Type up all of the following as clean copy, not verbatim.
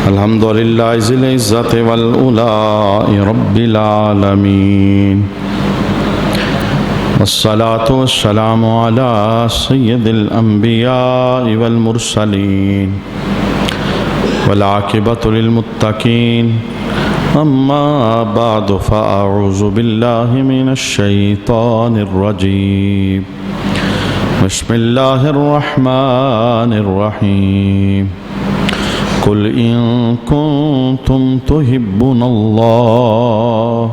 الحمد لله ذي العزة والعلاء رب العالمين والصلاة والسلام على سيد الأنبياء والمرسلين والعاقبة للمتقين أما بعد فأعوذ بالله من الشيطان الرجيم بسم الله الرحمن الرحيم قل إن كنتم تحبون الله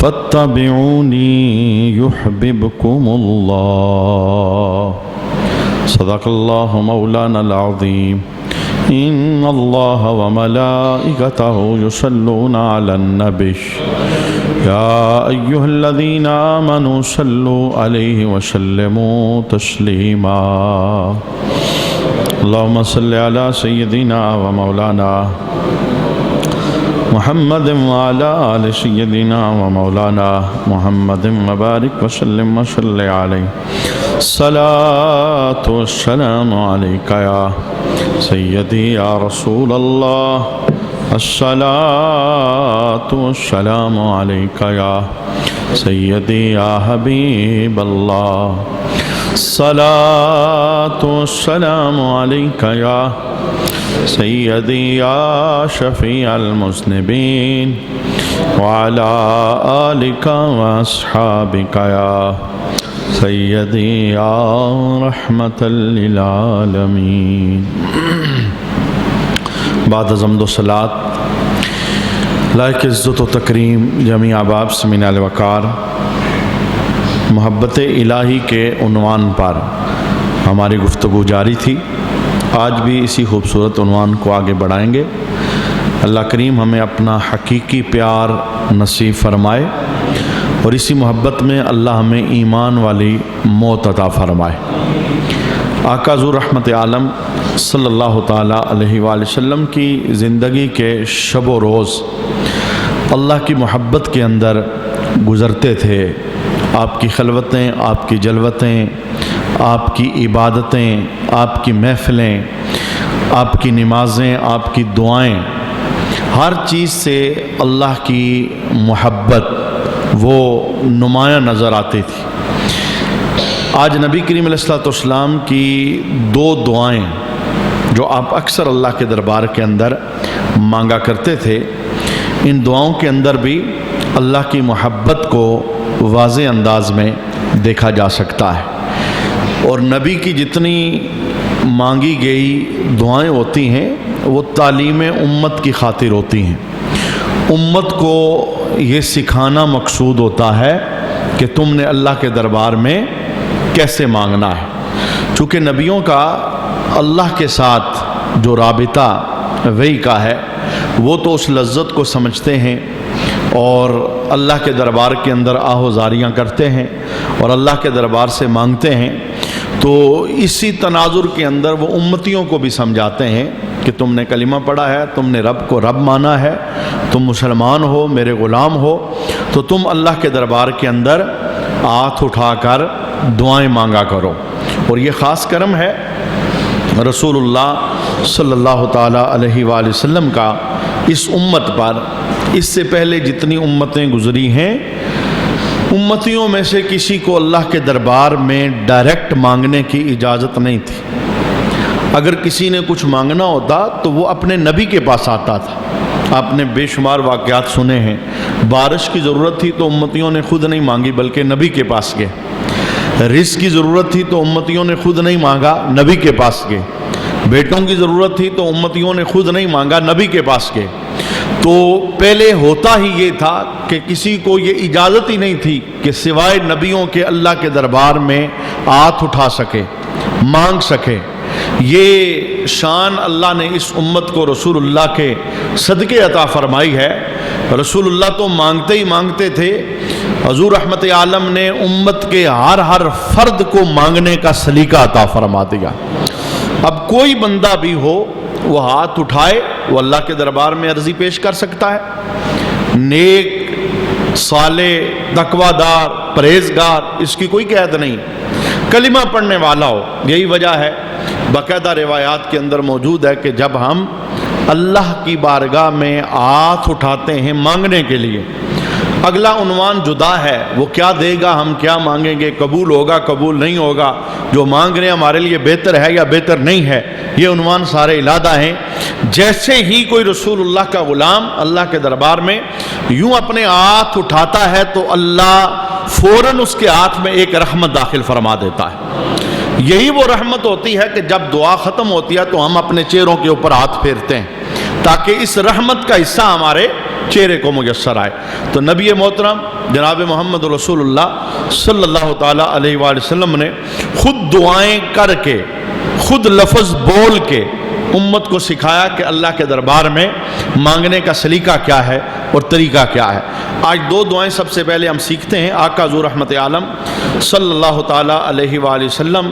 فاتبعوني يحببكم الله صدق الله مولانا العظيم إن الله وملائكته يصلون على النبي يا أيها الذين آمنوا صلوا عليه وسلموا تسليما اللهم صل على سيدنا ومولانا محمد وعلى آل سيدنا ومولانا محمد وبارك وسلم وصل عليه الصلاة والسلام عليك يا سيدي يا رسول الله الصلاة والسلام عليك يا سيدي يا حبيب الله الصلاة والسلام عليك يا سيدي يا شفيع المذنبين وعلى آلك وأصحابك يا سيدي يا رحمة للعالمين بعد حمد و صلات لائق عزت و تکریم جمیع احباب سمین الوقار محبت الہی کے عنوان پر ہماری گفتگو جاری تھی. آج بھی اسی خوبصورت عنوان کو آگے بڑھائیں گے. اللہ کریم ہمیں اپنا حقیقی پیار نصیب فرمائے اور اسی محبت میں اللہ ہمیں ایمان والی موت عطا فرمائے. آقا حضور رحمت عالم صلی اللہ تعالیٰ علیہ وآلہ وسلم کی زندگی کے شب و روز اللہ کی محبت کے اندر گزرتے تھے. آپ کی خلوتیں، آپ کی جلوتیں، آپ کی عبادتیں، آپ کی محفلیں، آپ کی نمازیں، آپ کی دعائیں، ہر چیز سے اللہ کی محبت وہ نمایاں نظر آتی تھی. آج نبی کریم علیہ السلام کی دو دعائیں جو آپ اکثر اللہ کے دربار کے اندر مانگا کرتے تھے، ان دعاؤں کے اندر بھی اللہ کی محبت کو واضح انداز میں دیکھا جا سکتا ہے. اور نبی کی جتنی مانگی گئی دعائیں ہوتی ہیں وہ تعلیم امت کی خاطر ہوتی ہیں. امت کو یہ سکھانا مقصود ہوتا ہے کہ تم نے اللہ کے دربار میں کیسے مانگنا ہے. چونکہ نبیوں کا اللہ کے ساتھ جو رابطہ وہی کا ہے، وہ تو اس لذت کو سمجھتے ہیں اور اللہ کے دربار کے اندر آہوزاریاں کرتے ہیں اور اللہ کے دربار سے مانگتے ہیں. تو اسی تناظر کے اندر وہ امتیوں کو بھی سمجھاتے ہیں کہ تم نے کلمہ پڑھا ہے، تم نے رب کو رب مانا ہے، تم مسلمان ہو، میرے غلام ہو، تو تم اللہ کے دربار کے اندر ہاتھ اٹھا کر دعائیں مانگا کرو. اور یہ خاص کرم ہے رسول اللہ صلی اللہ تعالیٰ علیہ وآلہ وسلم کا اس امت پر. اس سے پہلے جتنی امتیں گزری ہیں، امتیوں میں سے کسی کو اللہ کے دربار میں ڈائریکٹ مانگنے کی اجازت نہیں تھی. اگر کسی نے کچھ مانگنا ہوتا تو وہ اپنے نبی کے پاس آتا تھا. آپ نے بے شمار واقعات سنے ہیں. بارش کی ضرورت تھی تو امتیوں نے خود نہیں مانگی بلکہ نبی کے پاس گئے. رزق کی ضرورت تھی تو امتیوں نے خود نہیں مانگا، نبی کے پاس گئے. بیٹوں کی ضرورت تھی تو امتیوں نے خود نہیں مانگا، نبی کے پاس گئے. تو پہلے ہوتا ہی یہ تھا کہ کسی کو یہ اجازت ہی نہیں تھی کہ سوائے نبیوں کے اللہ کے دربار میں ہاتھ اٹھا سکے، مانگ سکے. یہ شان اللہ نے اس امت کو رسول اللہ کے صدقے عطا فرمائی ہے. رسول اللہ تو مانگتے ہی مانگتے تھے. حضور رحمت عالم نے امت کے ہر فرد کو مانگنے کا سلیقہ عطا فرما دیا. اب کوئی بندہ بھی ہو وہ ہاتھ اٹھائے، وہ اللہ کے دربار میں عرضی پیش کر سکتا ہے. نیک، صالح، تقوی دار، پرہیزگار، اس کی کوئی قید نہیں. کلمہ پڑھنے والا ہو. یہی وجہ ہے باقاعدہ روایات کے اندر موجود ہے کہ جب ہم اللہ کی بارگاہ میں ہاتھ اٹھاتے ہیں مانگنے کے لیے، اگلا عنوان جدا ہے، وہ کیا دے گا، ہم کیا مانگیں گے، قبول ہوگا قبول نہیں ہوگا، جو مانگ رہے ہیں ہمارے لیے بہتر ہے یا بہتر نہیں ہے، یہ عنوان سارے علیحدہ ہیں۔ جیسے ہی کوئی رسول اللہ کا غلام اللہ کے دربار میں یوں اپنے ہاتھ اٹھاتا ہے تو اللہ فوراً اس کے ہاتھ میں ایک رحمت داخل فرما دیتا ہے۔ یہی وہ رحمت ہوتی ہے کہ جب دعا ختم ہوتی ہے تو ہم اپنے چہروں کے اوپر ہاتھ پھیرتے ہیں تاکہ اس رحمت کا حصہ ہمارے چہرے کو میسر آئے۔ تو نبی محترم جناب محمد رسول اللہ صلی اللہ تعالیٰ علیہ وآلہ وسلم نے خود دعائیں کر کے، خود لفظ بول کے امت کو سکھایا کہ اللہ کے دربار میں مانگنے کا سلیقہ کیا ہے اور طریقہ کیا ہے۔ آج دو دعائیں سب سے پہلے ہم سیکھتے ہیں۔ آقا حضور رحمت عالم صلی اللہ تعالیٰ علیہ وآلہ وسلم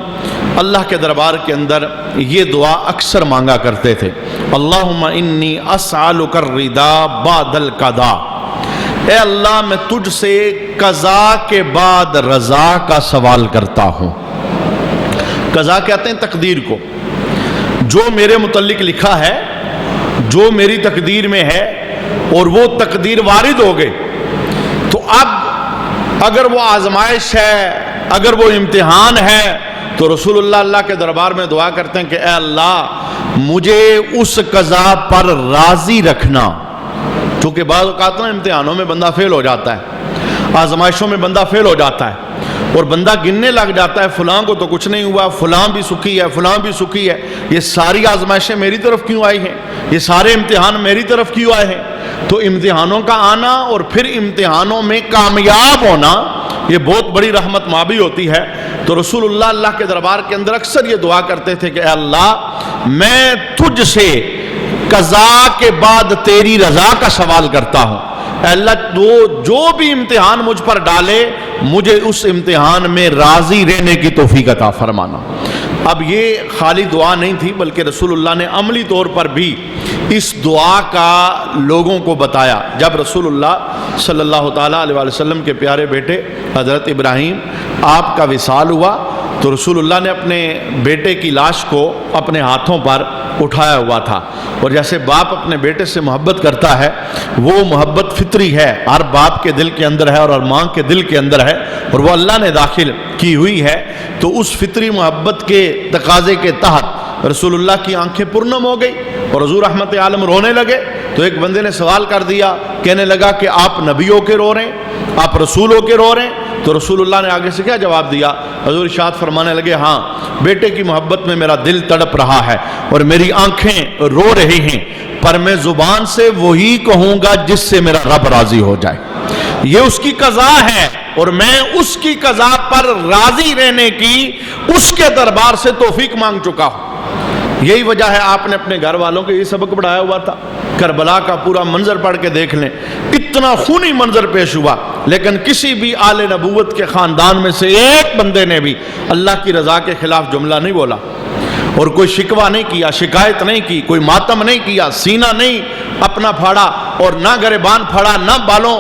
اللہ کے دربار کے اندر یہ دعا اکثر مانگا کرتے تھے، اللہم انی اسألک الرضا بعد القضاء، اے اللہ میں تجھ سے قضا کے بعد رضا کا سوال کرتا ہوں۔ قضا کہتے ہیں تقدیر کو، جو میرے متعلق لکھا ہے، جو میری تقدیر میں ہے اور وہ تقدیر وارد ہو گئی، تو اب اگر وہ آزمائش ہے، اگر وہ امتحان ہے، تو رسول اللہ کے دربار میں دعا کرتے ہیں کہ اے اللہ مجھے اس قضا پر راضی رکھنا۔ چونکہ بعض اوقات امتحانوں میں بندہ فیل ہو جاتا ہے، آزمائشوں میں بندہ فیل ہو جاتا ہے اور بندہ گننے لگ جاتا ہے، فلاں کو تو کچھ نہیں ہوا، فلاں بھی سکھی ہے، فلاں بھی سکھی ہے، یہ ساری آزمائشیں میری طرف کیوں آئی ہیں، یہ سارے امتحان میری طرف کیوں آئے ہیں؟ تو امتحانوں کا آنا اور پھر امتحانوں میں کامیاب ہونا یہ بہت بڑی رحمت مابی ہوتی ہے۔ تو رسول اللہ کے دربار کے اندر اکثر یہ دعا کرتے تھے کہ اے اللہ میں تجھ سے قضا کے بعد تیری رضا کا سوال کرتا ہوں، اے اللہ جو بھی امتحان مجھ پر ڈالے مجھے اس امتحان میں راضی رہنے کی توفیق عطا فرمانا۔ اب یہ خالی دعا نہیں تھی بلکہ رسول اللہ نے عملی طور پر بھی اس دعا کا لوگوں کو بتایا۔ جب رسول اللہ صلی اللہ تعالیٰ علیہ وسلم کے پیارے بیٹے حضرت ابراہیم آپ کا وصال ہوا تو رسول اللہ نے اپنے بیٹے کی لاش کو اپنے ہاتھوں پر اٹھایا ہوا تھا، اور جیسے باپ اپنے بیٹے سے محبت کرتا ہے وہ محبت فطری ہے، ہر باپ کے دل کے اندر ہے اور ہر ماں کے دل کے اندر ہے، اور وہ اللہ نے داخل کی ہوئی ہے۔ تو اس فطری محبت کے تقاضے کے تحت رسول اللہ کی آنکھیں پرنم ہو گئی اور حضور رحمت عالم رونے لگے۔ تو ایک بندے نے سوال کر دیا، کہنے لگا کہ آپ نبی ہو کے رو رہے ہیں، آپ رسول ہو کے رو رہے ہیں؟ تو رسول اللہ نے آگے سے کیا جواب دیا؟ حضور ارشاد فرمانے لگے، ہاں بیٹے کی محبت میں میرا دل تڑپ رہا ہے اور میری آنکھیں رو رہی ہیں، پر میں زبان سے وہی کہوں گا جس سے میرا رب راضی ہو جائے۔ یہ اس کی قضا ہے اور میں اس کی قضا پر راضی رہنے کی اس کے دربار سے توفیق مانگ چکا ہوں۔ یہی وجہ ہے آپ نے اپنے گھر والوں کو یہ سبق پڑھایا ہوا تھا۔ کربلا کا پورا منظر پڑھ کے دیکھ لیں، اتنا خونی منظر پیش ہوا، لیکن کسی بھی آل نبوت کے خاندان میں سے ایک بندے نے بھی اللہ کی رضا کے خلاف جملہ نہیں بولا، اور کوئی شکوہ نہیں کیا، شکایت نہیں کی، کوئی ماتم نہیں کیا، سینہ نہیں اپنا پھاڑا اور نہ گریبان پھاڑا، نہ بالوں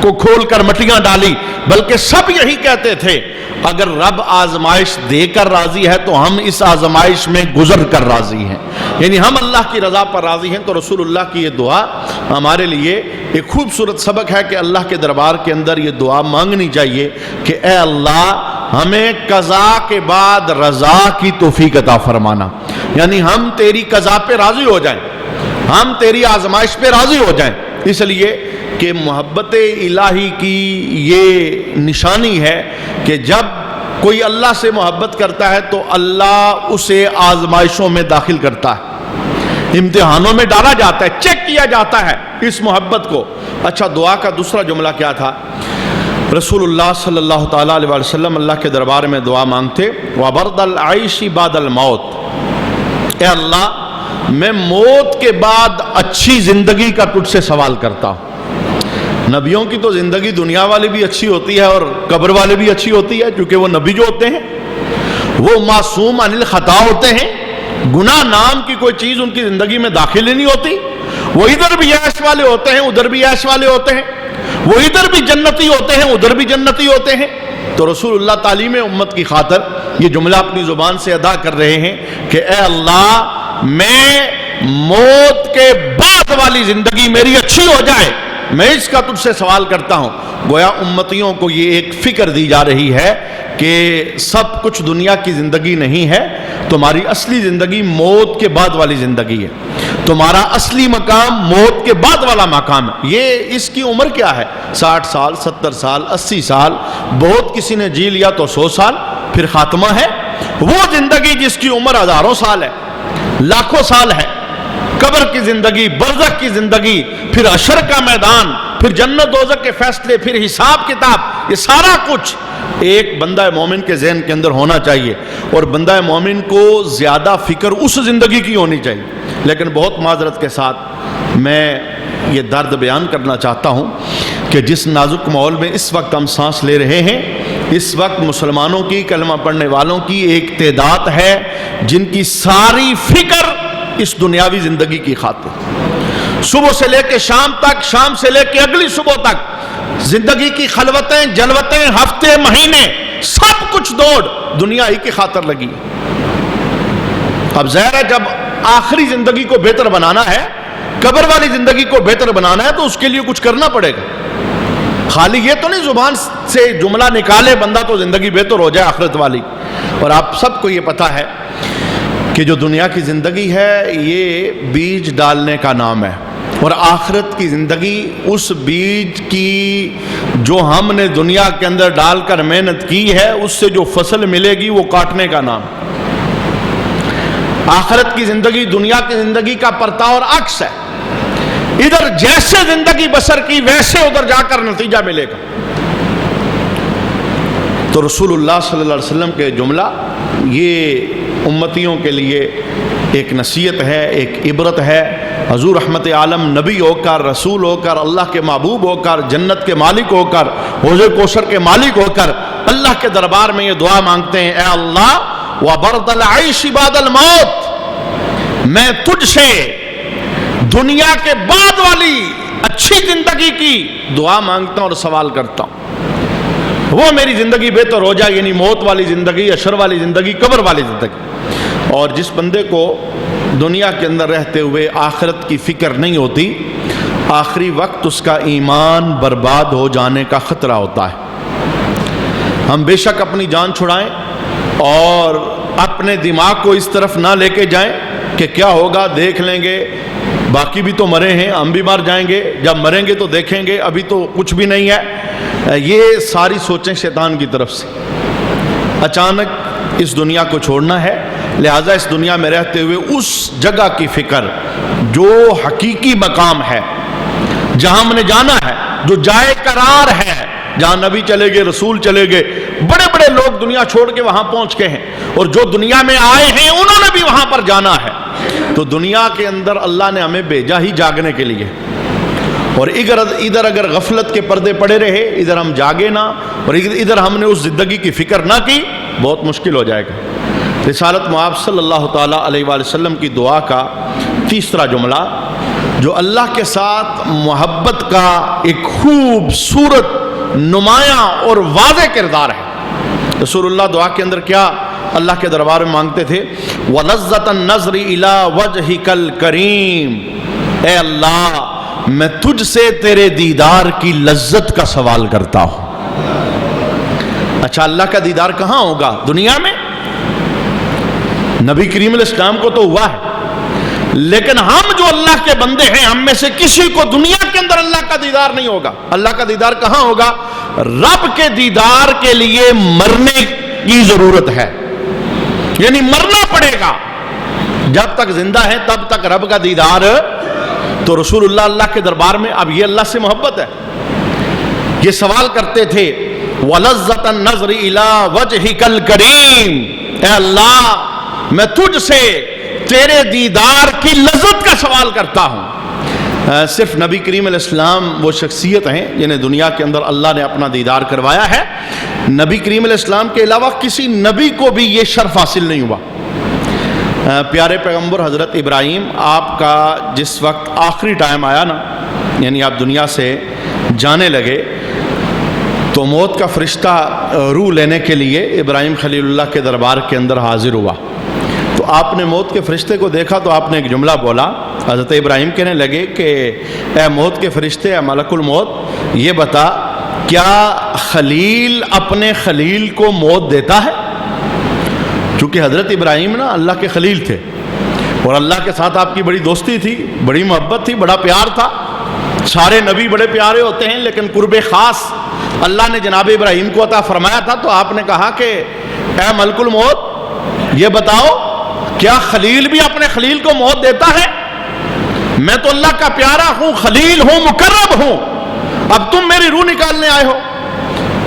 کو کھول کر مٹیاں ڈالی، بلکہ سب یہی کہتے تھے اگر رب آزمائش دے کر راضی ہے تو ہم اس آزمائش میں گزر کر راضی ہیں، یعنی ہم اللہ کی رضا پر راضی ہیں۔ تو رسول اللہ کی یہ دعا ہمارے لیے ایک خوبصورت سبق ہے کہ اللہ کے دربار کے اندر یہ دعا مانگنی چاہیے کہ اے اللہ ہمیں قضا کے بعد رضا کی توفیق عطا فرمانا، یعنی ہم تیری قضا پہ راضی ہو جائیں، ہم تیری آزمائش پہ راضی ہو جائیں۔ اس لیے کہ محبت الہی کی یہ نشانی ہے کہ جب کوئی اللہ سے محبت کرتا ہے تو اللہ اسے آزمائشوں میں داخل کرتا ہے، امتحانوں میں ڈالا جاتا ہے، چیک کیا جاتا ہے اس محبت کو۔ اچھا، دعا کا دوسرا جملہ کیا تھا؟ رسول اللہ صلی اللہ تعالیٰ علیہ وسلم اللہ کے دربار میں دعا مانگتے، وَبَرْدَ الْعَيْشِ بَعْدَ الْمَوْتِ، اے اللہ میں موت کے بعد اچھی زندگی کا تجھ سے سوال کرتا ہوں۔ نبیوں کی تو زندگی دنیا والی بھی اچھی ہوتی ہے اور قبر والے بھی اچھی ہوتی ہے، کیونکہ وہ نبی جو ہوتے ہیں وہ معصوم عن الخطا ہوتے ہیں، گناہ نام کی کوئی چیز ان کی زندگی میں داخل ہی نہیں ہوتی، وہ ادھر بھی عیش والے ہوتے ہیں ادھر بھی عیش والے ہوتے ہیں، وہ ادھر بھی جنتی ہوتے ہیں ادھر بھی جنتی ہوتے ہیں۔ تو رسول اللہ تعلیم امت کی خاطر یہ جملہ اپنی زبان سے ادا کر رہے ہیں کہ اے اللہ میں موت کے بعد والی زندگی میری اچھی ہو جائے، میں اس کا تجھ سے سوال کرتا ہوں۔ گویا امتیوں کو یہ ایک فکر دی جا رہی ہے کہ سب کچھ دنیا کی زندگی نہیں ہے، تمہاری اصلی زندگی موت کے بعد والی زندگی ہے، تمہارا اصلی مقام موت کے بعد والا مقام ہے۔ یہ اس کی عمر کیا ہے؟ 60 سال، 70 سال، 80 سال، بہت کسی نے جی لیا تو 100 سال، پھر خاتمہ ہے۔ وہ زندگی جس کی عمر ہزاروں سال ہے، لاکھوں سال ہے، قبر کی زندگی، برزخ کی زندگی، پھر حشر کا میدان، پھر جنت دوزخ کے فیصلے، پھر حساب کتاب، یہ سارا کچھ ایک بندہ مومن کے ذہن کے اندر ہونا چاہیے، اور بندہ مومن کو زیادہ فکر اس زندگی کی ہونی چاہیے۔ لیکن بہت معذرت کے ساتھ میں یہ درد بیان کرنا چاہتا ہوں کہ جس نازک ماحول میں اس وقت ہم سانس لے رہے ہیں، اس وقت مسلمانوں کی، کلمہ پڑھنے والوں کی ایک تعداد ہے جن کی ساری فکر اس دنیاوی زندگی کی خاطر، صبح سے لے کے شام تک، شام سے لے کے اگلی صبح تک، زندگی کی خلوتیں، جلوتیں، ہفتے، مہینے، سب کچھ دوڑ دنیا ہی کی خاطر لگی۔ اب ظاہر ہے جب آخری زندگی کو بہتر بنانا ہے، قبر والی زندگی کو بہتر بنانا ہے، تو اس کے لیے کچھ کرنا پڑے گا۔ خالی یہ تو نہیں زبان سے جملہ نکالے بندہ تو زندگی بہتر ہو جائے آخرت والی۔ اور آپ سب کو یہ پتہ ہے کہ جو دنیا کی زندگی ہے یہ بیج ڈالنے کا نام ہے، اور آخرت کی زندگی اس بیج کی جو ہم نے دنیا کے اندر ڈال کر محنت کی ہے، اس سے جو فصل ملے گی وہ کاٹنے کا نام۔ آخرت کی زندگی دنیا کی زندگی کا پرتا اور عکس ہے، ادھر جیسے زندگی بسر کی ویسے ادھر جا کر نتیجہ ملے گا۔ تو رسول اللہ صلی اللہ علیہ وسلم کے جملہ یہ امتیوں کے لیے ایک نصیحت ہے، ایک عبرت ہے۔ حضور رحمت عالم نبی ہو کر، رسول ہو کر، اللہ کے محبوب ہو کر، جنت کے مالک ہو کر، حوض کوثر کے مالک ہو کر اللہ کے دربار میں یہ دعا مانگتے ہیں، اے اللہ وَبَرْدَ الْعَيْشِ بَعْدَ الْمَوْتِ، میں تجھ سے دنیا کے بعد والی اچھی زندگی کی دعا مانگتا ہوں اور سوال کرتا ہوں، وہ میری زندگی بہتر ہو جائے، یعنی موت والی زندگی، حشر والی زندگی، قبر والی زندگی۔ اور جس بندے کو دنیا کے اندر رہتے ہوئے آخرت کی فکر نہیں ہوتی، آخری وقت اس کا ایمان برباد ہو جانے کا خطرہ ہوتا ہے۔ ہم بے شک اپنی جان چھڑائیں اور اپنے دماغ کو اس طرف نہ لے کے جائیں کہ کیا ہوگا دیکھ لیں گے، باقی بھی تو مرے ہیں، ہم بھی مر جائیں گے، جب مریں گے تو دیکھیں گے، ابھی تو کچھ بھی نہیں ہے۔ یہ ساری سوچیں شیطان کی طرف سے۔ اچانک اس دنیا کو چھوڑنا ہے، لہٰذا اس دنیا میں رہتے ہوئے اس جگہ کی فکر جو حقیقی مقام ہے، جہاں ہم نے جانا ہے، جو جائے قرار ہے، جہاں نبی چلے گئے، رسول چلے گئے، بڑے بڑے لوگ دنیا چھوڑ کے وہاں پہنچ گئے ہیں، اور جو دنیا میں آئے ہیں انہوں نے بھی وہاں پر جانا ہے۔ تو دنیا کے اندر اللہ نے ہمیں بھیجا ہی جاگنے کے لیے، اور ادھر اگر غفلت کے پردے پڑے رہے، ادھر ہم جاگے نہ، اور ادھر ہم نے اس زندگی کی فکر نہ کی، بہت مشکل ہو جائے گا۔ رسالت مآب صلی اللہ تعالیٰ علیہ وآلہ وسلم کی دعا کا تیسرا جملہ جو اللہ کے ساتھ محبت کا ایک خوبصورت، نمایاں اور واضح کردار ہے۔ رسول اللہ دعا کے اندر کیا اللہ کے دربار میں مانگتے تھے؟ وَلَذَّةَ النَّظْرِ إِلَىٰ وَجْهِكَ الْكَرِيمِ، اے اللہ میں تجھ سے تیرے دیدار کی لذت کا سوال کرتا ہوں۔ اچھا، اللہ کا دیدار کہاں ہوگا؟ دنیا میں؟ نبی کریم علیہ السلام کو تو ہوا ہے، لیکن ہم جو اللہ کے بندے ہیں، ہم میں سے کسی کو دنیا کے اندر اللہ کا دیدار نہیں ہوگا۔ اللہ کا دیدار کہاں ہوگا؟ رب کے دیدار کے لیے مرنے کی ضرورت ہے، یعنی مرنا پڑے گا۔ جب تک زندہ ہے تب تک رب کا دیدار۔ تو رسول اللہ اللہ کے دربار میں، اب یہ اللہ سے محبت ہے، یہ سوال کرتے تھے وَلَذَّةَ النَّظْرِ إِلَىٰ وَجْهِكَ الْكَرِيمِ، اے اللہ میں تجھ سے تیرے دیدار کی لذت کا سوال کرتا ہوں۔ صرف نبی کریم علیہ السلام وہ شخصیت ہیں جنہیں دنیا کے اندر اللہ نے اپنا دیدار کروایا ہے۔ نبی کریم علیہ السلام کے علاوہ کسی نبی کو بھی یہ شرف حاصل نہیں ہوا۔ پیارے پیغمبر حضرت ابراہیم، آپ کا جس وقت آخری ٹائم آیا نا، یعنی آپ دنیا سے جانے لگے، تو موت کا فرشتہ روح لینے کے لیے ابراہیم خلیل اللہ کے دربار کے اندر حاضر ہوا. تو آپ نے موت کے فرشتے کو دیکھا تو آپ نے ایک جملہ بولا. حضرت ابراہیم کہنے لگے کہ اے موت کے فرشتے، اے ملک الموت، یہ بتا کیا خلیل اپنے خلیل کو موت دیتا ہے؟ چونکہ حضرت ابراہیم نا اللہ کے خلیل تھے اور اللہ کے ساتھ آپ کی بڑی دوستی تھی، بڑی محبت تھی، بڑا پیار تھا. سارے نبی بڑے پیارے ہوتے ہیں لیکن قرب خاص اللہ نے جناب ابراہیم کو عطا فرمایا تھا. تو آپ نے کہا کہ اے ملک الموت، یہ بتاؤ کیا خلیل بھی اپنے خلیل کو موت دیتا ہے؟ میں تو اللہ کا پیارا ہوں، خلیل ہوں، مقرب ہوں، اب تم میری روح نکالنے آئے ہو.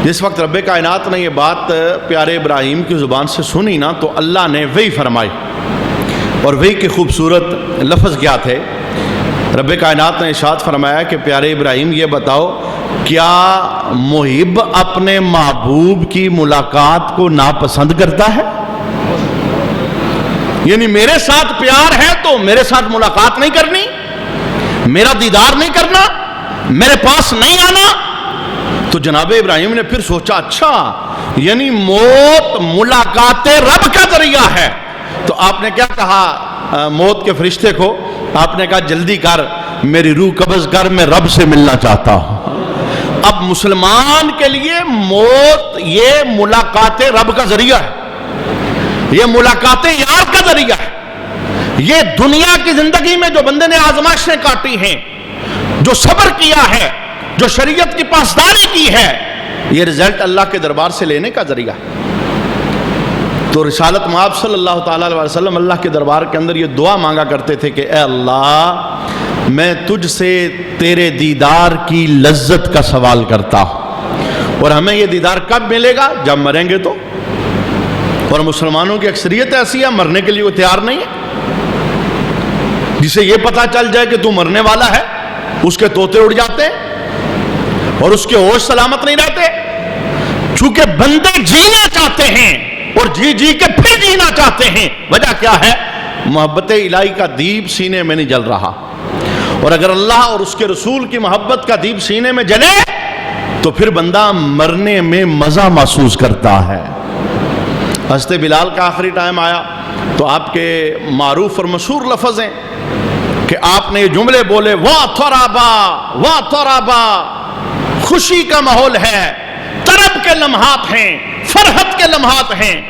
جس وقت رب کائنات نے یہ بات پیارے ابراہیم کی زبان سے سنی نا تو اللہ نے وحی فرمائی. اور وحی کے خوبصورت لفظ کیا تھے؟ رب کائنات نے ارشاد فرمایا کہ پیارے ابراہیم یہ بتاؤ کیا محب اپنے محبوب کی ملاقات کو ناپسند کرتا ہے؟ یعنی میرے ساتھ پیار ہے تو میرے ساتھ ملاقات نہیں کرنی، میرا دیدار نہیں کرنا، میرے پاس نہیں آنا. تو جناب ابراہیم نے پھر سوچا اچھا یعنی موت ملاقات رب کا ذریعہ ہے. تو آپ نے کیا کہا موت کے فرشتے کو؟ آپ نے کہا جلدی کر، میری روح قبض کر، میں رب سے ملنا چاہتا ہوں. اب مسلمان کے لیے موت یہ ملاقات رب کا ذریعہ ہے، یہ ملاقات یار کا ذریعہ ہے. یہ دنیا کی زندگی میں جو بندے نے آزمائشیں کاٹی ہیں، جو صبر کیا ہے، جو شریعت کی پاسداری کی ہے، یہ رزلٹ اللہ کے دربار سے لینے کا ذریعہ ہے. تو رسالت مآب صلی اللہ تعالیٰ علیہ وسلم اللہ کے دربار کے اندر یہ دعا مانگا کرتے تھے کہ اے اللہ میں تجھ سے تیرے دیدار کی لذت کا سوال کرتا ہوں. اور ہمیں یہ دیدار کب ملے گا؟ جب مریں گے تو. اور مسلمانوں کی اکثریت ایسی ہے مرنے کے لیے وہ تیار نہیں ہے. جسے یہ پتا چل جائے کہ تو مرنے والا ہے اس کے طوطے اڑ جاتے ہیں اور اس کے ہوش سلامت نہیں رہتے. چونکہ بندے جینا چاہتے ہیں اور جی جی کے پھر جینا چاہتے ہیں. وجہ کیا ہے؟ محبت الہی کا دیپ سینے میں نہیں جل رہا. اور اگر اللہ اور اس کے رسول کی محبت کا دیپ سینے میں جلے تو پھر بندہ مرنے میں مزہ محسوس کرتا ہے. حضرت بلال کا آخری ٹائم آیا تو آپ کے معروف اور مشہور لفظ ہیں کہ آپ نے یہ جملے بولے واہ تھرابا واہ تھرابا، خوشی کا ماحول ہے، طرب کے لمحات ہیں، فرحت کے لمحات ہیں.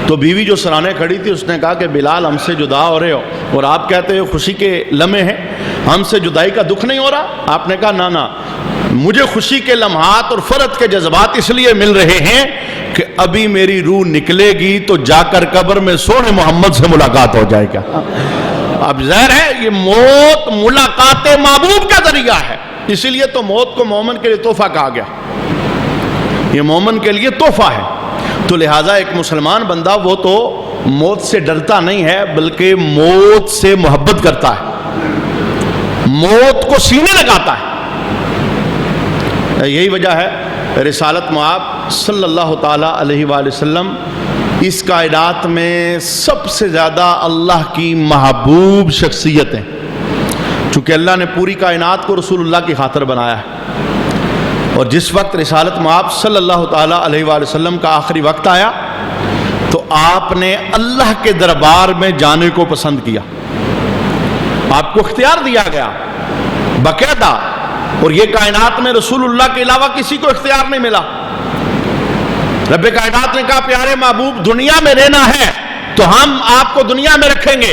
تو بیوی جو سرانے کھڑی تھی اس نے کہا کہ بلال ہم سے جدا ہو رہے ہو اور آپ کہتے ہو خوشی کے لمحے ہیں، ہم سے جدائی کا دکھ نہیں ہو رہا؟ آپ نے کہا نا مجھے خوشی کے لمحات اور فرحت کے جذبات اس لیے مل رہے ہیں کہ ابھی میری روح نکلے گی تو جا کر قبر میں سونے محمد سے ملاقات ہو جائے گا. اب ظاہر ہے یہ موت ملاقات محبوب کا ذریعہ ہے، اسی لیے تو موت کو مومن کے لیے تحفہ کہا گیا. یہ مومن کے لیے تحفہ ہے. تو لہٰذا ایک مسلمان بندہ وہ تو موت سے ڈرتا نہیں ہے بلکہ موت سے محبت کرتا ہے، موت کو سینے لگاتا ہے. یہی وجہ ہے رسالت مآب صلی اللہ تعالیٰ علیہ وآلہ وسلم اس کائنات میں سب سے زیادہ اللہ کی محبوب شخصیت ہیں. چونکہ اللہ نے پوری کائنات کو رسول اللہ کی خاطر بنایا ہے. اور جس وقت رسالت مآب صلی اللہ تعالیٰ علیہ وآلہ وسلم کا آخری وقت آیا تو آپ نے اللہ کے دربار میں جانے کو پسند کیا. آپ کو اختیار دیا گیا باقاعدہ، اور یہ کائنات میں رسول اللہ کے علاوہ کسی کو اختیار نہیں ملا. رب کائنات نے کہا پیارے محبوب دنیا میں رہنا ہے تو ہم آپ کو دنیا میں رکھیں گے،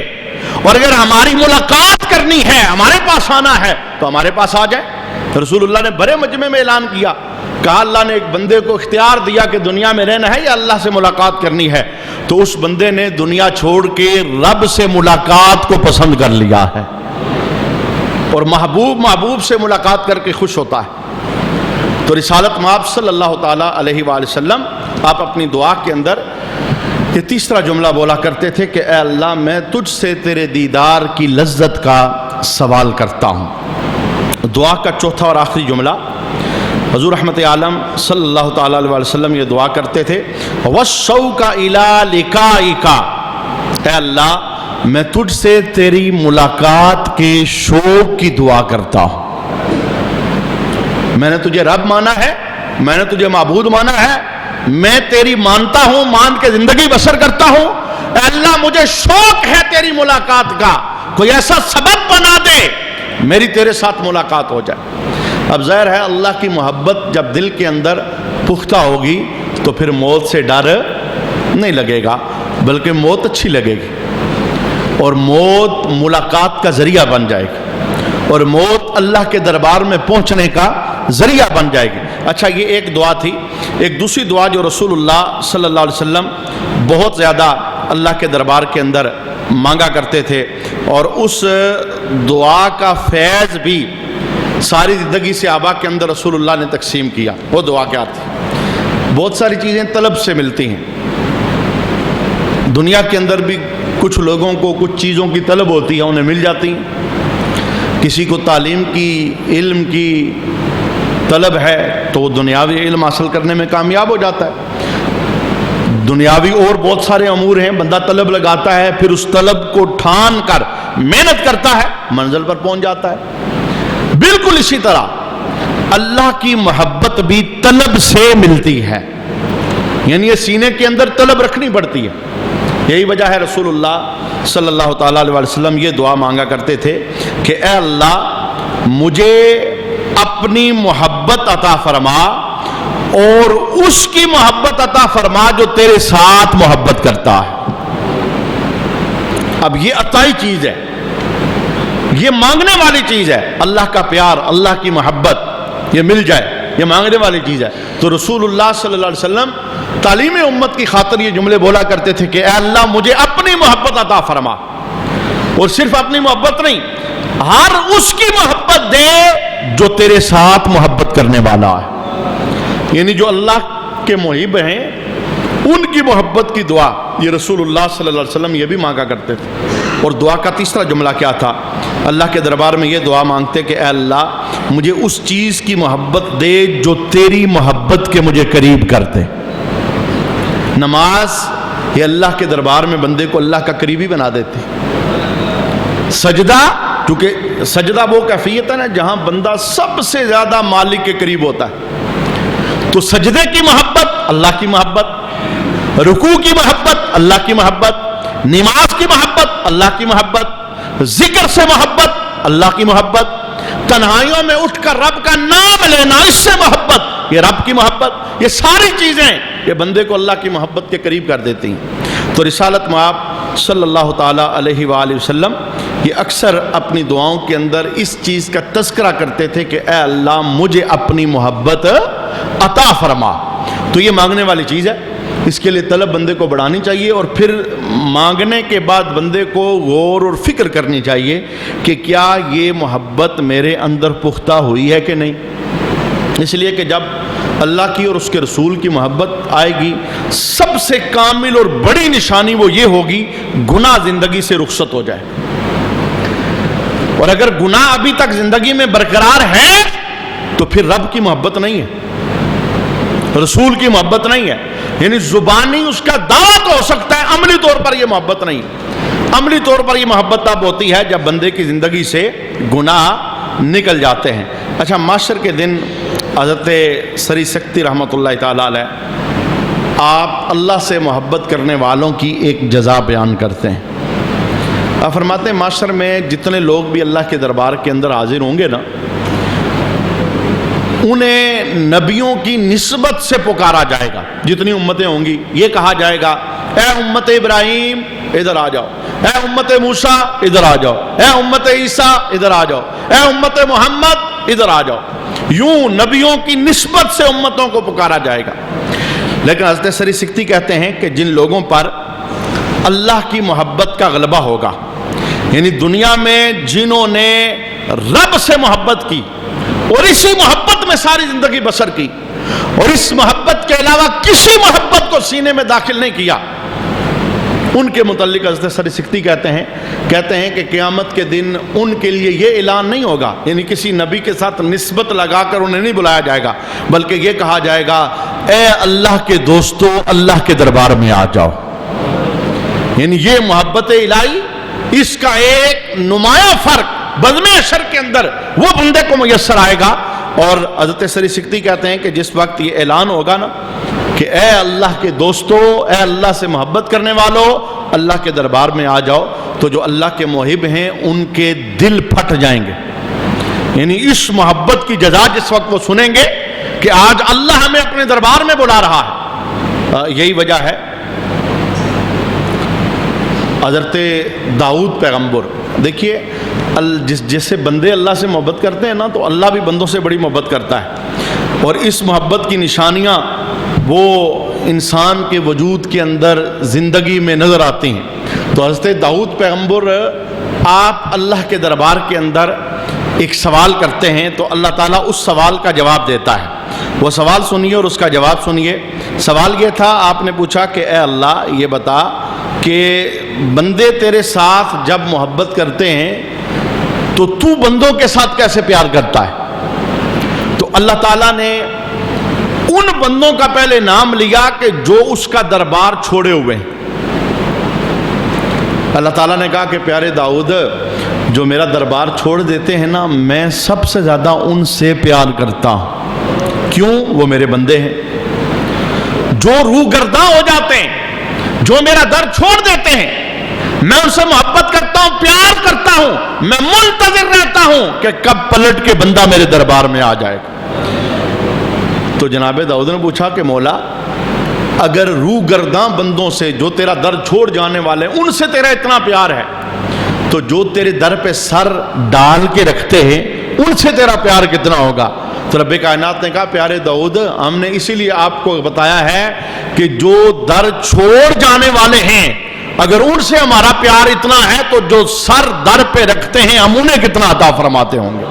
اور اگر ہماری ملاقات کرنی ہے، ہمارے پاس آنا ہے تو ہمارے پاس آ جائیں. رسول اللہ نے بڑے مجمع میں اعلان کیا، کہا اللہ نے ایک بندے کو اختیار دیا کہ دنیا میں رہنا ہے یا اللہ سے ملاقات کرنی ہے، تو اس بندے نے دنیا چھوڑ کے رب سے ملاقات کو پسند کر لیا ہے، اور محبوب سے ملاقات کر کے خوش ہوتا ہے. تو رسالت مآب صلی اللہ تعالیٰ علیہ وآلہ وسلم آپ اپنی دعا کے اندر یہ تیسرا جملہ بولا کرتے تھے کہ اے اللہ میں تجھ سے تیرے دیدار کی لذت کا سوال کرتا ہوں. دعا کا چوتھا اور آخری جملہ حضور رحمت عالم صلی اللہ تعالیٰ علیہ وسلم یہ دعا کرتے تھے وَالشَّوْقَ إِلَىٰ لِقَائِكَ، اے اللہ میں تجھ سے تیری ملاقات کے شوق کی دعا کرتا ہوں. میں نے تجھے رب مانا ہے، میں نے تجھے معبود مانا ہے، میں تیری مانتا ہوں، مان کے زندگی بسر کرتا ہوں، اے اللہ مجھے شوق ہے تیری ملاقات کا، کوئی ایسا سبب بنا دے میری تیرے ساتھ ملاقات ہو جائے۔ اب ظاہر ہے اللہ کی محبت جب دل کے اندر پختہ ہوگی تو پھر موت سے ڈر نہیں لگے گا، بلکہ موت اچھی لگے گی، اور موت ملاقات کا ذریعہ بن جائے گی، اور موت اللہ کے دربار میں پہنچنے کا ذریعہ بن جائے گی۔ اچھا، یہ ایک دعا تھی۔ ایک دوسری دعا جو رسول اللہ صلی اللہ علیہ وسلم بہت زیادہ اللہ کے دربار کے اندر مانگا کرتے تھے، اور اس دعا کا فیض بھی ساری زندگی سے صحابہ کے اندر رسول اللہ نے تقسیم کیا۔ وہ دعا کیا تھی؟ بہت ساری چیزیں طلب سے ملتی ہیں، دنیا کے اندر بھی کچھ لوگوں کو کچھ چیزوں کی طلب ہوتی ہے، انہیں مل جاتی ہیں۔ کسی کو تعلیم کی، علم کی طلب ہے تو وہ دنیاوی علم حاصل کرنے میں کامیاب ہو جاتا ہے۔ دنیاوی اور بہت سارے امور ہیں، بندہ طلب لگاتا ہے، پھر اس طلب کو ٹھان کر محنت کرتا ہے، منزل پر پہنچ جاتا ہے۔ بالکل اسی طرح اللہ کی محبت بھی طلب سے ملتی ہے، یعنی یہ سینے کے اندر طلب رکھنی پڑتی ہے۔ یہی وجہ ہے رسول اللہ صلی اللہ تعالیٰ علیہ وسلم یہ دعا مانگا کرتے تھے کہ اے اللہ مجھے اپنی محبت عطا فرما، اور اس کی محبت عطا فرما جو تیرے ساتھ محبت کرتا ہے۔ اب یہ عطائی چیز ہے، یہ مانگنے والی چیز ہے۔ اللہ کا پیار، اللہ کی محبت یہ مل جائے، یہ مانگنے والی چیز ہے۔ تو رسول اللہ صلی اللہ علیہ وسلم تعلیم امت کی خاطر یہ جملے بولا کرتے تھے کہ اے اللہ مجھے اپنی محبت عطا فرما، اور صرف اپنی محبت نہیں، ہر اس کی محبت دے جو تیرے ساتھ محبت کرنے والا ہے، یعنی جو اللہ کے محب ہیں ان کی محبت کی دعا یہ رسول اللہ صلی اللہ علیہ وسلم یہ بھی مانگا کرتے تھے۔ اور دعا کا تیسرا جملہ کیا تھا؟ اللہ کے دربار میں یہ دعا مانگتے کہ اے اللہ مجھے اس چیز کی محبت دے جو تیری محبت کے مجھے قریب کرتے۔ نماز یہ اللہ کے دربار میں بندے کو اللہ کا قریبی بنا دیتی۔ سجدہ، کیونکہ سجدہ وہ کیفیت ہے نا جہاں بندہ سب سے زیادہ مالک کے قریب ہوتا ہے، تو سجدے کی محبت اللہ کی محبت، رکوع کی محبت اللہ کی محبت، نماز کی محبت اللہ کی محبت، ذکر سے محبت اللہ کی محبت، تنہائیوں میں اٹھ کر رب کا نام لینا اس سے محبت، یہ رب کی محبت، یہ ساری چیزیں یہ بندے کو اللہ کی محبت کے قریب کر دیتی ہیں۔ تو رسالت مآب صلی اللہ تعالیٰ علیہ وآلہ وسلم یہ اکثر اپنی دعاؤں کے اندر اس چیز کا تذکرہ کرتے تھے کہ اے اللہ مجھے اپنی محبت عطا فرما۔ تو یہ مانگنے والی چیز ہے، اس کے لیے طلب بندے کو بڑھانی چاہیے، اور پھر مانگنے کے بعد بندے کو غور اور فکر کرنی چاہیے کہ کیا یہ محبت میرے اندر پختہ ہوئی ہے کہ نہیں۔ اس لیے کہ جب اللہ کی اور اس کے رسول کی محبت آئے گی، سب سے کامل اور بڑی نشانی وہ یہ ہوگی گناہ زندگی سے رخصت ہو جائے، اور اگر گناہ ابھی تک زندگی میں برقرار ہے تو پھر رب کی محبت نہیں ہے، رسول کی محبت نہیں ہے۔ یعنی زبانی اس کا دعویٰ تو ہو سکتا ہے، عملی طور پر یہ محبت نہیں۔ عملی طور پر یہ محبت اب ہوتی ہے جب بندے کی زندگی سے گناہ نکل جاتے ہیں۔ اچھا، معاشر کے دن حضرت سری سکتی رحمۃ اللہ تعالیٰ علیہ آپ اللہ سے محبت کرنے والوں کی ایک جزا بیان کرتے ہیں۔ آپ فرماتے ہیں معاشر میں جتنے لوگ بھی اللہ کے دربار کے اندر حاضر ہوں گے نا، انہیں نبیوں کی نسبت سے پکارا جائے گا۔ جتنی امتیں ہوں گی یہ کہا جائے گا اے امت ابراہیم ادھر آ جاؤ، اے امت موسیٰ ادھر آ جاؤ، اے امت عیسیٰ ادھر آ جاؤ، اے امت محمد ادھر آ جاؤ۔ یوں نبیوں کی نسبت سے امتوں کو پکارا جائے گا۔ لیکن حضرت سری سکتی کہتے ہیں کہ جن لوگوں پر اللہ کی محبت کا غلبہ ہوگا، یعنی دنیا میں جنہوں نے رب سے محبت کی اور اسی محبت میں ساری زندگی بسر کی، اور اس محبت کے علاوہ کسی محبت کو سینے میں داخل نہیں کیا، ان کے متعلق حضرت سری سکتی کہتے ہیں کہ قیامت کے دن ان کے لیے یہ اعلان نہیں ہوگا، یعنی کسی نبی کے ساتھ نسبت لگا کر انہیں نہیں بلایا جائے گا، بلکہ یہ کہا جائے گا اے اللہ کے دوستو اللہ کے دربار میں آ جاؤ۔ یعنی یہ محبت الہی، اس کا ایک نمایاں فرق بزم حشر کے اندر وہ بندے کو میسر آئے گا اور حضرت سری سکتی کہتے ہیں کہ جس وقت یہ اعلان ہوگا نا کہ اے اللہ کے دوستو، اے اللہ سے محبت کرنے والوں، اللہ کے دربار میں آ جاؤ، تو جو اللہ کے محب ہیں ان کے دل پھٹ جائیں گے. یعنی اس محبت کی جزا جس وقت وہ سنیں گے کہ آج اللہ ہمیں اپنے دربار میں بلا رہا ہے. یہی وجہ ہے حضرت داؤد پیغمبر، دیکھیے جس سے بندے اللہ سے محبت کرتے ہیں نا تو اللہ بھی بندوں سے بڑی محبت کرتا ہے، اور اس محبت کی نشانیاں وہ انسان کے وجود کے اندر زندگی میں نظر آتی ہیں. تو حضرت داؤد پیغمبر آپ اللہ کے دربار کے اندر ایک سوال کرتے ہیں تو اللہ تعالیٰ اس سوال کا جواب دیتا ہے. وہ سوال سنیے اور اس کا جواب سنیے. سوال یہ تھا، آپ نے پوچھا کہ اے اللہ یہ بتا کہ بندے تیرے ساتھ جب محبت کرتے ہیں تو تو بندوں کے ساتھ کیسے پیار کرتا ہے؟ تو اللہ تعالیٰ نے ان بندوں کا پہلے نام لیا کہ جو اس کا دربار چھوڑے ہوئے ہیں. اللہ تعالیٰ نے کہا کہ پیارے داؤد، جو میرا دربار چھوڑ دیتے ہیں نا، میں سب سے زیادہ ان سے پیار کرتا ہوں. کیوں؟ وہ میرے بندے ہیں. جو روح گرداں ہو جاتے ہیں، جو میرا در چھوڑ دیتے ہیں، میں ان سے محبت کرتا ہوں، پیار کرتا ہوں. میں منتظر رہتا ہوں کہ کب پلٹ کے بندہ میرے دربار میں آ جائے گا. تو جناب داؤد نے پوچھا کہ مولا، اگر روح گرداں بندوں سے جو تیرا در چھوڑ جانے والے ہیں ان سے تیرا اتنا پیار ہے، تو جو تیرے در پہ سر ڈال کے رکھتے ہیں ان سے تیرا پیار کتنا ہوگا؟ تو رب کائنات نے کہا پیارے داؤد، ہم نے اسی لیے آپ کو بتایا ہے کہ جو در چھوڑ جانے والے ہیں اگر ان سے ہمارا پیار اتنا ہے تو جو سر در پہ رکھتے ہیں ہم انہیں کتنا عطا فرماتے ہوں گے.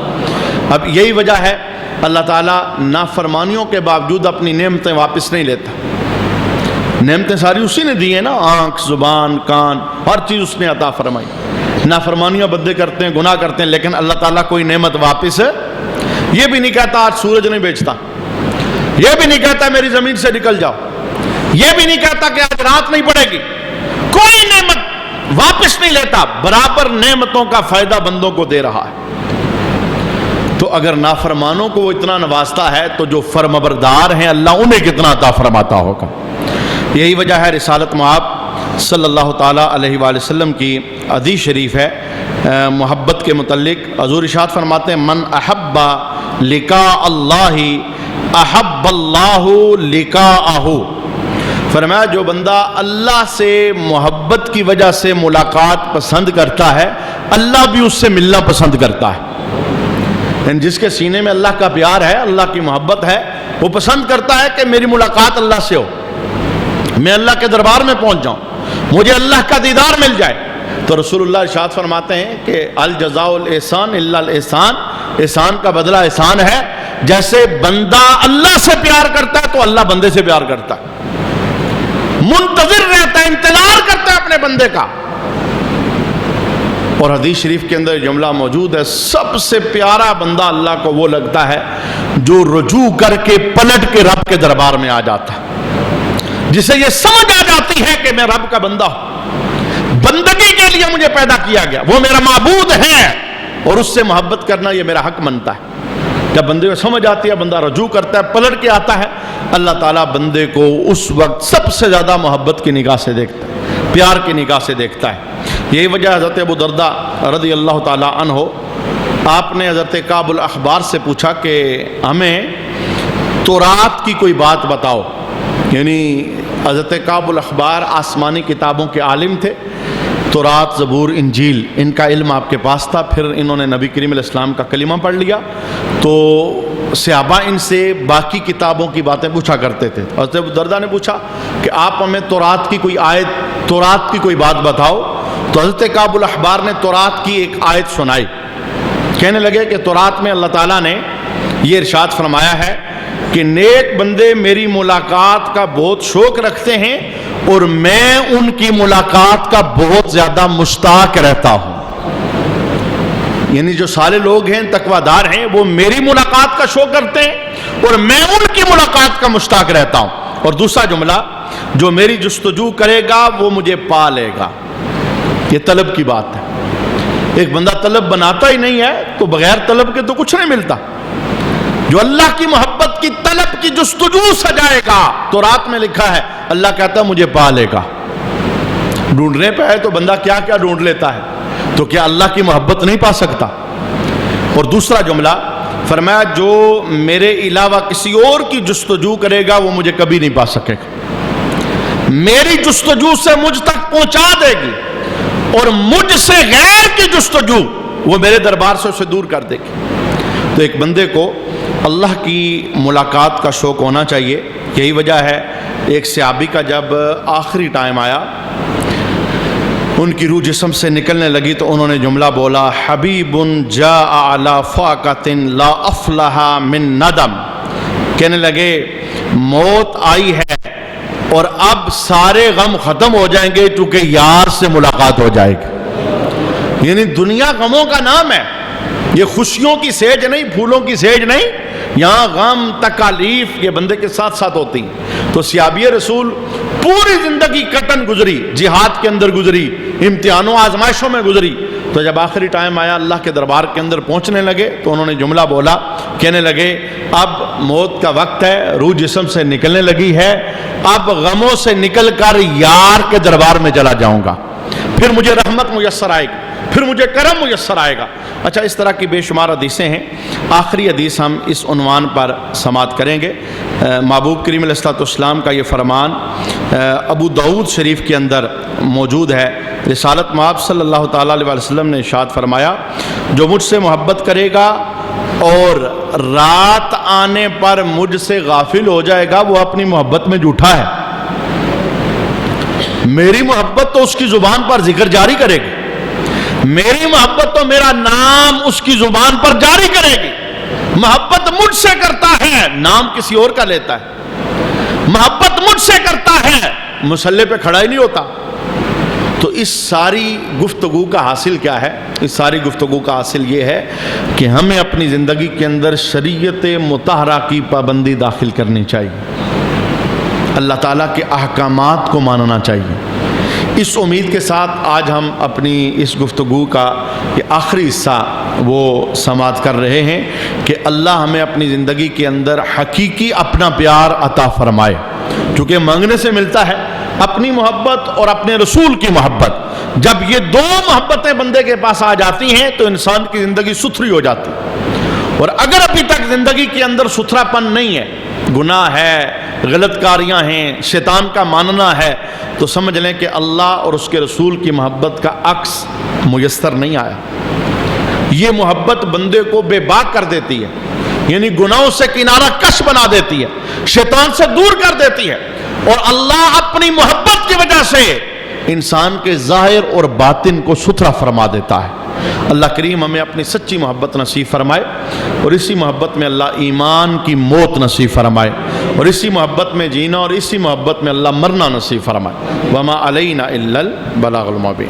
اب یہی وجہ ہے اللہ تعالیٰ نافرمانیوں کے باوجود اپنی نعمتیں واپس نہیں لیتا. نعمتیں ساری اسی نے دی ہیں نا، آنکھ، زبان، کان، ہر چیز اس نے عطا فرمائی. نافرمانیاں بندے کرتے ہیں، گناہ کرتے ہیں، لیکن اللہ تعالیٰ کوئی نعمت واپس یہ بھی نہیں کہتا آج سورج نہیں بیچتا، یہ بھی نہیں کہتا میری زمین سے نکل جاؤ، یہ بھی نہیں کہتا کہ آج رات نہیں پڑے گی. کوئی نعمت واپس نہیں لیتا، برابر نعمتوں کا فائدہ بندوں کو دے رہا ہے. تو اگر نافرمانوں کو وہ اتنا نوازتا ہے تو جو فرمانبردار ہیں اللہ انہیں کتنا عطا فرماتا ہوگا. یہی وجہ ہے رسالت مآب صلی اللہ تعالیٰ علیہ وآلہ وسلم کی حدیث شریف ہے محبت کے متعلق. حضور ارشاد فرماتے ہیں من احب لقاء اللہ احب اللہ لقاءہ. فرمایا جو بندہ اللہ سے محبت کی وجہ سے ملاقات پسند کرتا ہے اللہ بھی اس سے ملنا پسند کرتا ہے. یعنی جس کے سینے میں اللہ کا پیار ہے، اللہ کی محبت ہے، وہ پسند کرتا ہے کہ میری ملاقات اللہ سے ہو، میں اللہ کے دربار میں پہنچ جاؤں، مجھے اللہ کا دیدار مل جائے. تو رسول اللہ ارشاد فرماتے ہیں کہ الجزاء الاحسان الا الاحسان، احسان کا بدلہ احسان ہے. جیسے بندہ اللہ سے پیار کرتا ہے تو اللہ بندے سے پیار کرتا ہے، منتظر رہتا ہے، انتظار کرتا ہے اپنے بندے کا. اور حدیث شریف کے اندر جملہ موجود ہے سب سے پیارا بندہ اللہ کو وہ لگتا ہے جو رجوع کر کے پلٹ کے رب کے دربار میں آ جاتا ہے، جسے یہ سمجھ آ جاتی ہے کہ میں رب کا بندہ ہوں، بندگی کے لیے مجھے پیدا کیا گیا، وہ میرا معبود ہے اور اس سے محبت کرنا یہ میرا حق بنتا ہے. جب بندے کو سمجھ آتی ہے، بندہ رجوع کرتا ہے، پلٹ کے آتا ہے، اللہ تعالیٰ بندے کو اس وقت سب سے زیادہ محبت کی نگاہ سے دیکھتا ہے، پیار کی نگاہ سے دیکھتا ہے. یہی وجہ حضرت ابو درداء رضی اللہ تعالیٰ عنہ، آپ نے حضرت کعب الاحبار سے پوچھا کہ ہمیں تورات کی کوئی بات بتاؤ. یعنی حضرت کعب الاحبار آسمانی کتابوں کے عالم تھے، تورات، زبور، انجیل، ان کا علم آپ کے پاس تھا. پھر انہوں نے نبی کریم علیہ السلام کا کلمہ پڑھ لیا تو صحابہ ان سے باقی کتابوں کی باتیں پوچھا کرتے تھے. حضرت ابو درداء نے پوچھا کہ آپ ہمیں تورات کی کوئی آیت، تورات کی کوئی بات بتاؤ. تو حضرت کعب الاحبار نے تورات کی ایک آیت سنائی. کہنے لگے کہ تورات میں اللہ تعالیٰ نے یہ ارشاد فرمایا ہے کہ نیک بندے میری ملاقات کا بہت شوق رکھتے ہیں اور میں ان کی ملاقات کا بہت زیادہ مشتاق رہتا ہوں. یعنی جو سارے لوگ ہیں تقویدار ہیں وہ میری ملاقات کا شوق کرتے ہیں اور میں ان کی ملاقات کا مشتاق رہتا ہوں. اور دوسرا جملہ، جو میری جستجو کرے گا وہ مجھے پا لے گا. یہ طلب کی بات ہے. ایک بندہ طلب بناتا ہی نہیں ہے تو بغیر طلب کے تو کچھ نہیں ملتا. جو اللہ کی محبت کی طلب کی جستجو سے جائے گا تو رات میں لکھا ہے اللہ کہتا ہے مجھے پا لے گا. ڈھونڈنے پہ ہے تو بندہ کیا کیا ڈھونڈ لیتا ہے, تو کیا اللہ کی محبت نہیں پا سکتا؟ اور دوسرا جملہ فرمایا جو میرے علاوہ کسی اور کی جستجو کرے گا وہ مجھے کبھی نہیں پا سکے گا. میری جستجو سے مجھ تک پہنچا دے گی اور مجھ سے غیر کی جستجو وہ میرے دربار سے اسے دور کر دے گی. تو ایک بندے کو اللہ کی ملاقات کا شوق ہونا چاہیے. یہی وجہ ہے ایک صحابی کا جب آخری ٹائم آیا, ان کی روح جسم سے نکلنے لگی تو انہوں نے جملہ بولا حبیب جاء علی فاقۃ لا افلح من ندم. کہنے لگے موت آئی ہے اور اب سارے غم ختم ہو جائیں گے چونکہ یار سے ملاقات ہو جائے گی. یعنی دنیا غموں کا نام ہے, یہ خوشیوں کی سیج نہیں, پھولوں کی سیج نہیں. یہاں غم تکالیف یہ بندے کے ساتھ ساتھ ہوتی ہیں. تو صحابی رسول پوری زندگی کٹن گزری, جہاد کے اندر گزری, امتحانوں آزمائشوں میں گزری. تو جب آخری ٹائم آیا اللہ کے دربار کے اندر پہنچنے لگے تو انہوں نے جملہ بولا, کہنے لگے اب موت کا وقت ہے, روح جسم سے نکلنے لگی ہے, اب غموں سے نکل کر یار کے دربار میں چلا جاؤں گا, پھر مجھے رحمت میسر آئے گی, پھر مجھے کرم میسر آئے گا. اچھا, اس طرح کی بے شمار حدیثیں ہیں. آخری حدیث ہم اس عنوان پر سماعت کریں گے. محبوب کریم علیہ الصلوۃ والسلام کا یہ فرمان ابو داؤد شریف کے اندر موجود ہے. رسالت مآب صلی اللہ تعالیٰ علیہ وسلم نے ارشاد فرمایا جو مجھ سے محبت کرے گا اور رات آنے پر مجھ سے غافل ہو جائے گا وہ اپنی محبت میں جھوٹا ہے. میری محبت تو اس کی زبان پر ذکر جاری کرے گی, میری محبت تو میرا نام اس کی زبان پر جاری کرے گی. محبت مجھ سے کرتا ہے, نام کسی اور کا لیتا ہے. محبت مجھ سے کرتا ہے, مصلی پہ کھڑا ہی نہیں ہوتا. تو اس ساری گفتگو کا حاصل کیا ہے؟ اس ساری گفتگو کا حاصل یہ ہے کہ ہمیں اپنی زندگی کے اندر شریعت مطہرہ کی پابندی داخل کرنی چاہیے, اللہ تعالیٰ کے احکامات کو ماننا چاہیے. اس امید کے ساتھ آج ہم اپنی اس گفتگو کا یہ آخری حصہ وہ سماعت کر رہے ہیں کہ اللہ ہمیں اپنی زندگی کے اندر حقیقی اپنا پیار عطا فرمائے. چونکہ مانگنے سے ملتا ہے, اپنی محبت اور اپنے رسول کی محبت. جب یہ دو محبتیں بندے کے پاس آ جاتی ہیں تو انسان کی زندگی ستھری ہو جاتی. اور اگر ابھی تک زندگی کے اندر ستھرا پن نہیں ہے, گناہ ہے, غلط کاریاں ہیں, شیطان کا ماننا ہے, تو سمجھ لیں کہ اللہ اور اس کے رسول کی محبت کا عکس میسر نہیں آیا. یہ محبت بندے کو بے باک کر دیتی ہے, یعنی گناہوں سے کنارہ کش بنا دیتی ہے, شیطان سے دور کر دیتی ہے. اور اللہ اپنی محبت کی وجہ سے انسان کے ظاہر اور باطن کو ستھرا فرما دیتا ہے. اللہ کریم ہمیں اپنی سچی محبت نصیب فرمائے اور اسی محبت میں اللہ ایمان کی موت نصیب فرمائے اور اسی محبت میں جینا اور اسی محبت میں اللہ مرنا نصیب فرمائے. وما علینا الا البلاغ المبین.